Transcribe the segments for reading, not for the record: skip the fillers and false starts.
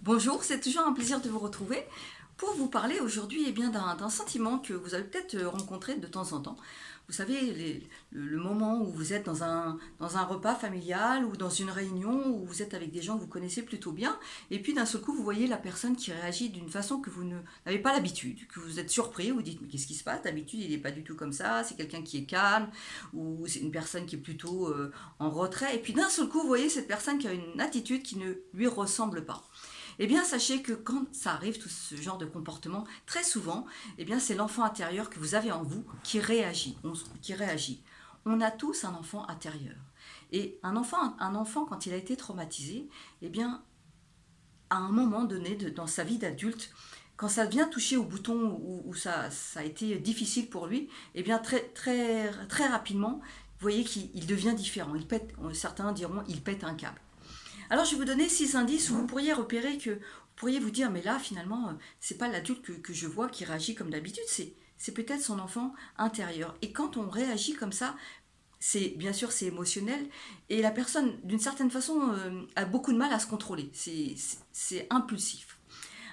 Bonjour, c'est toujours un plaisir de vous retrouver pour vous parler aujourd'hui d'un sentiment que vous avez peut-être rencontré de temps en temps. Vous savez, le moment où vous êtes dans un repas familial ou dans une réunion où vous êtes avec des gens que vous connaissez plutôt bien, et puis d'un seul coup, vous voyez la personne qui réagit d'une façon que vous n'avez pas l'habitude, que vous êtes surpris, vous dites mais qu'est-ce qui se passe? D'habitude, il n'est pas du tout comme ça, c'est quelqu'un qui est calme, ou c'est une personne qui est plutôt en retrait, et puis d'un seul coup, vous voyez cette personne qui a une attitude qui ne lui ressemble pas. Eh bien, sachez que quand ça arrive, tout ce genre de comportement, très souvent, eh bien, c'est l'enfant intérieur que vous avez en vous qui réagit. Qui réagit. On a tous un enfant intérieur. Et un enfant, quand il a été traumatisé, eh bien, à un moment donné dans sa vie d'adulte, quand ça vient toucher au bouton où ça a été difficile pour lui, eh bien, très rapidement, vous voyez qu'il devient différent. Certains diront, il pète un câble. Alors je vais vous donner 6 indices où vous pourriez repérer que vous pourriez vous dire mais là finalement c'est pas l'adulte que je vois qui réagit comme d'habitude, c'est peut-être son enfant intérieur. Et quand on réagit comme ça, c'est bien sûr c'est émotionnel et la personne d'une certaine façon a beaucoup de mal à se contrôler. C'est impulsif.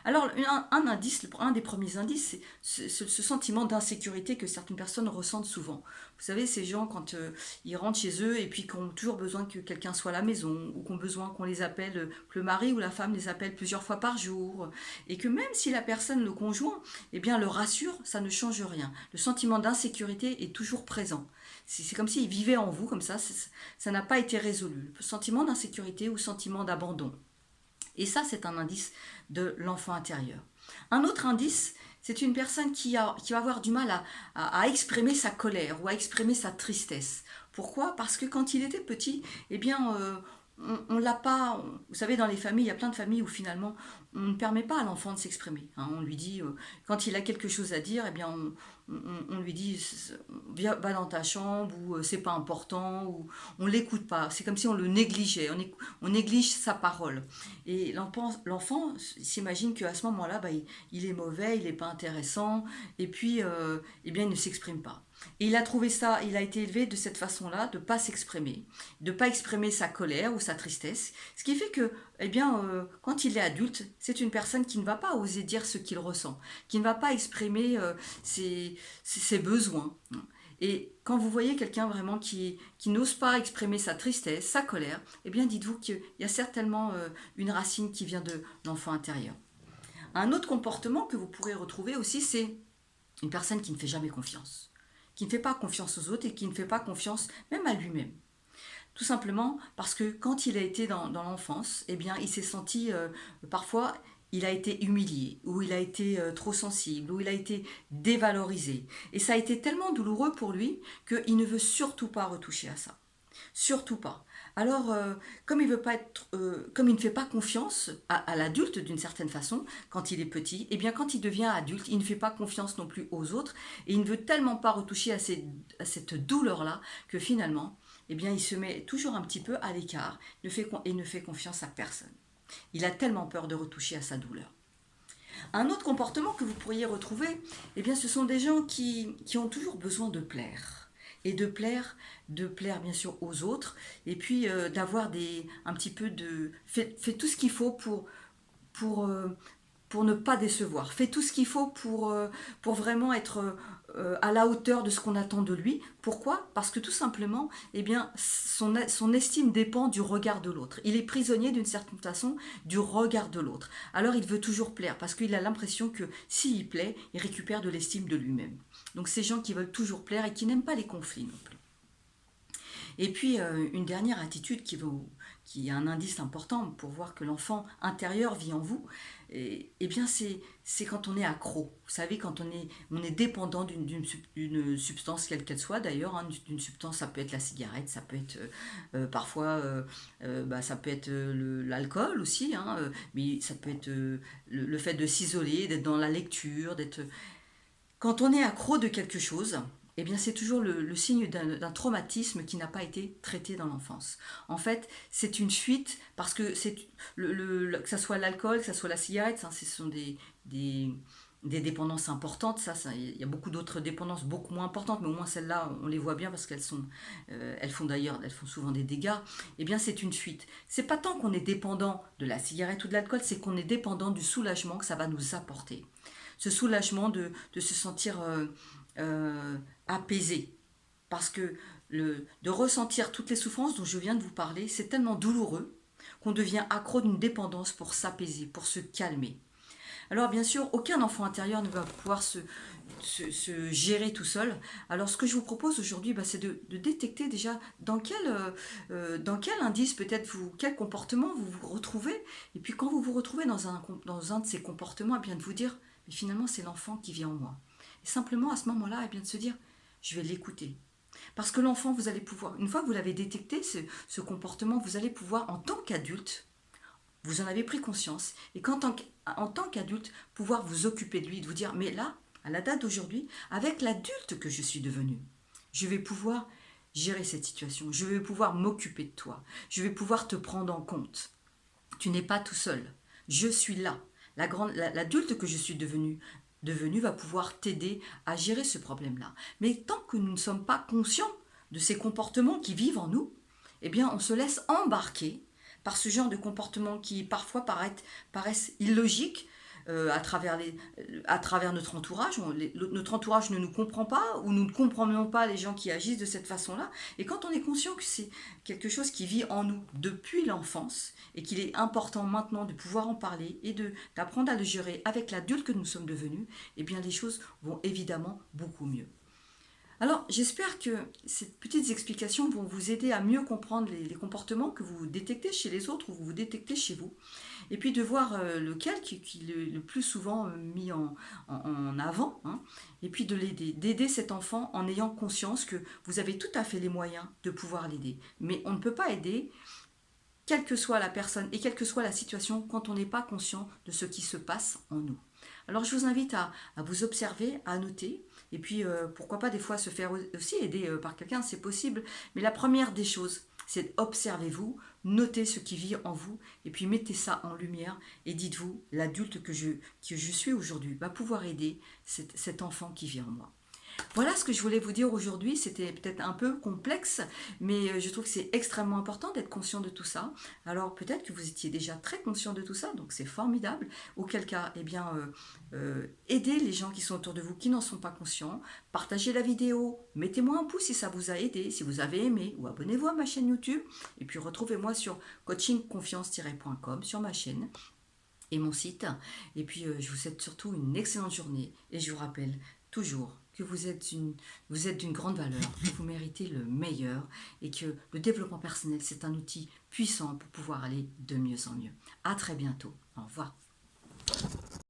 Alors, un des premiers indices, c'est ce sentiment d'insécurité que certaines personnes ressentent souvent. Vous savez, ces gens, quand ils rentrent chez eux et puis qu'ils ont toujours besoin que quelqu'un soit à la maison, ou qu'on a besoin qu'on les appelle, que le mari ou la femme les appelle plusieurs fois par jour, et que même si la personne, le conjoint, eh bien, le rassure, ça ne change rien. Le sentiment d'insécurité est toujours présent. C'est comme s'il vivait en vous, comme ça n'a pas été résolu. Le sentiment d'insécurité ou sentiment d'abandon. Et ça, c'est un indice de l'enfant intérieur. Un autre indice, c'est une personne qui va avoir du mal à exprimer sa colère ou à exprimer sa tristesse. Pourquoi? Parce que quand il était petit, eh bien, on l'a pas. Vous savez, dans les familles, il y a plein de familles où finalement, on ne permet pas à l'enfant de s'exprimer. Hein. On lui dit, quand il a quelque chose à dire, eh bien, on lui dit, va dans ta chambre, ou c'est pas important, ou on l'écoute pas. C'est comme si on le négligeait, on néglige sa parole. Et l'enfant s'imagine qu'à ce moment-là, il est mauvais, il n'est pas intéressant, et puis, eh bien, il ne s'exprime pas. Et il a trouvé ça, il a été élevé de cette façon-là, de ne pas s'exprimer, de ne pas exprimer sa colère ou sa tristesse. Ce qui fait que, eh bien, quand il est adulte, c'est une personne qui ne va pas oser dire ce qu'il ressent, qui ne va pas exprimer ses besoins. Et quand vous voyez quelqu'un vraiment qui n'ose pas exprimer sa tristesse, sa colère, eh bien dites-vous qu'il y a certainement une racine qui vient de l'enfant intérieur. Un autre comportement que vous pourrez retrouver aussi, c'est une personne qui ne fait jamais confiance, qui ne fait pas confiance aux autres et qui ne fait pas confiance même à lui-même. Tout simplement parce que quand il a été dans l'enfance, eh bien, il s'est senti parfois, il a été humilié, ou il a été trop sensible, ou il a été dévalorisé. Et ça a été tellement douloureux pour lui qu'il ne veut surtout pas retoucher à ça. Surtout pas. Alors, comme il ne fait pas confiance à l'adulte d'une certaine façon quand il est petit, et bien quand il devient adulte, il ne fait pas confiance non plus aux autres et il ne veut tellement pas retoucher à cette douleur-là que finalement, eh bien, il se met toujours un petit peu à l'écart et ne fait confiance à personne. Il a tellement peur de retoucher à sa douleur. Un autre comportement que vous pourriez retrouver, eh bien, ce sont des gens qui ont toujours besoin de plaire. Et de plaire bien sûr aux autres, et puis d'avoir un petit peu de... Fait tout ce qu'il faut pour, euh, pour ne pas décevoir. Fait tout ce qu'il faut pour vraiment être à la hauteur de ce qu'on attend de lui. Pourquoi? Parce que tout simplement, eh bien, son estime dépend du regard de l'autre. Il est prisonnier d'une certaine façon du regard de l'autre. Alors il veut toujours plaire parce qu'il a l'impression que s'il plaît, il récupère de l'estime de lui-même. Donc ces gens qui veulent toujours plaire et qui n'aiment pas les conflits non plus. Et puis, une dernière attitude qui est un indice important pour voir que l'enfant intérieur vit en vous, et bien c'est quand on est accro. Vous savez, quand on est dépendant d'une substance, quelle qu'elle soit d'ailleurs, hein, d'une substance, ça peut être la cigarette, ça peut être parfois, ça peut être l'alcool aussi, hein, mais ça peut être le fait de s'isoler, d'être dans la lecture, d'être quand on est accro de quelque chose, eh bien c'est toujours le signe d'un traumatisme qui n'a pas été traité dans l'enfance. En fait, c'est une fuite parce que que ça soit l'alcool, que ça soit la cigarette, hein, ce sont des, des dépendances importantes, il y a beaucoup d'autres dépendances beaucoup moins importantes, mais au moins celles-là, on les voit bien parce elles font souvent des dégâts. Eh bien, c'est une fuite. C'est pas tant qu'on est dépendant de la cigarette ou de l'alcool, c'est qu'on est dépendant du soulagement que ça va nous apporter. Ce soulagement de se sentir apaisé. Parce que de ressentir toutes les souffrances dont je viens de vous parler, c'est tellement douloureux qu'on devient accro d'une dépendance pour s'apaiser, pour se calmer. Alors bien sûr, aucun enfant intérieur ne va pouvoir se gérer tout seul. Alors ce que je vous propose aujourd'hui, c'est de détecter déjà dans quel indice peut-être quel comportement vous vous retrouvez. Et puis quand vous vous retrouvez dans un de ces comportements, bien de vous dire, mais finalement c'est l'enfant qui vit en moi. Et simplement à ce moment-là, bien de se dire, je vais l'écouter. Parce que l'enfant, vous allez pouvoir, une fois que vous l'avez détecté, ce comportement, vous allez pouvoir, en tant qu'adulte, vous en avez pris conscience, et en tant qu'adulte, pouvoir vous occuper de lui, de vous dire, mais là, à la date d'aujourd'hui, avec l'adulte que je suis devenu, je vais pouvoir gérer cette situation, je vais pouvoir m'occuper de toi, je vais pouvoir te prendre en compte. Tu n'es pas tout seul, je suis là. L'adulte que je suis devenu va pouvoir t'aider à gérer ce problème-là. Mais tant que nous ne sommes pas conscients de ces comportements qui vivent en nous, eh bien, on se laisse embarquer par ce genre de comportements qui parfois paraissent illogiques à travers notre entourage. Notre entourage ne nous comprend pas ou nous ne comprenons pas les gens qui agissent de cette façon-là. Et quand on est conscient que c'est quelque chose qui vit en nous depuis l'enfance et qu'il est important maintenant de pouvoir en parler et d'apprendre à le gérer avec l'adulte que nous sommes devenus, eh bien les choses vont évidemment beaucoup mieux. Alors, j'espère que ces petites explications vont vous aider à mieux comprendre les comportements que vous détectez chez les autres ou vous détectez chez vous. Et puis de voir lequel qui est le plus souvent mis en avant. Hein. Et puis de l'aider, d'aider cet enfant en ayant conscience que vous avez tout à fait les moyens de pouvoir l'aider. Mais on ne peut pas aider quelle que soit la personne et quelle que soit la situation quand on n'est pas conscient de ce qui se passe en nous. Alors je vous invite à vous observer, à noter, et puis pourquoi pas des fois se faire aussi aider par quelqu'un, c'est possible. Mais la première des choses, c'est observez-vous, notez ce qui vit en vous, et puis mettez ça en lumière, et dites-vous, l'adulte que je suis aujourd'hui va pouvoir aider cet enfant qui vit en moi. Voilà ce que je voulais vous dire aujourd'hui. C'était peut-être un peu complexe, mais je trouve que c'est extrêmement important d'être conscient de tout ça. Alors peut-être que vous étiez déjà très conscient de tout ça, donc c'est formidable. Auquel cas, eh bien, aidez les gens qui sont autour de vous, qui n'en sont pas conscients. Partagez la vidéo, mettez-moi un pouce si ça vous a aidé, si vous avez aimé, ou abonnez-vous à ma chaîne YouTube. Et puis retrouvez-moi sur coachingconfiance-.com, sur ma chaîne et mon site. Et puis je vous souhaite surtout une excellente journée. Et je vous rappelle toujours que vous êtes d'une grande valeur, que vous méritez le meilleur et que le développement personnel, c'est un outil puissant pour pouvoir aller de mieux en mieux. À très bientôt. Au revoir.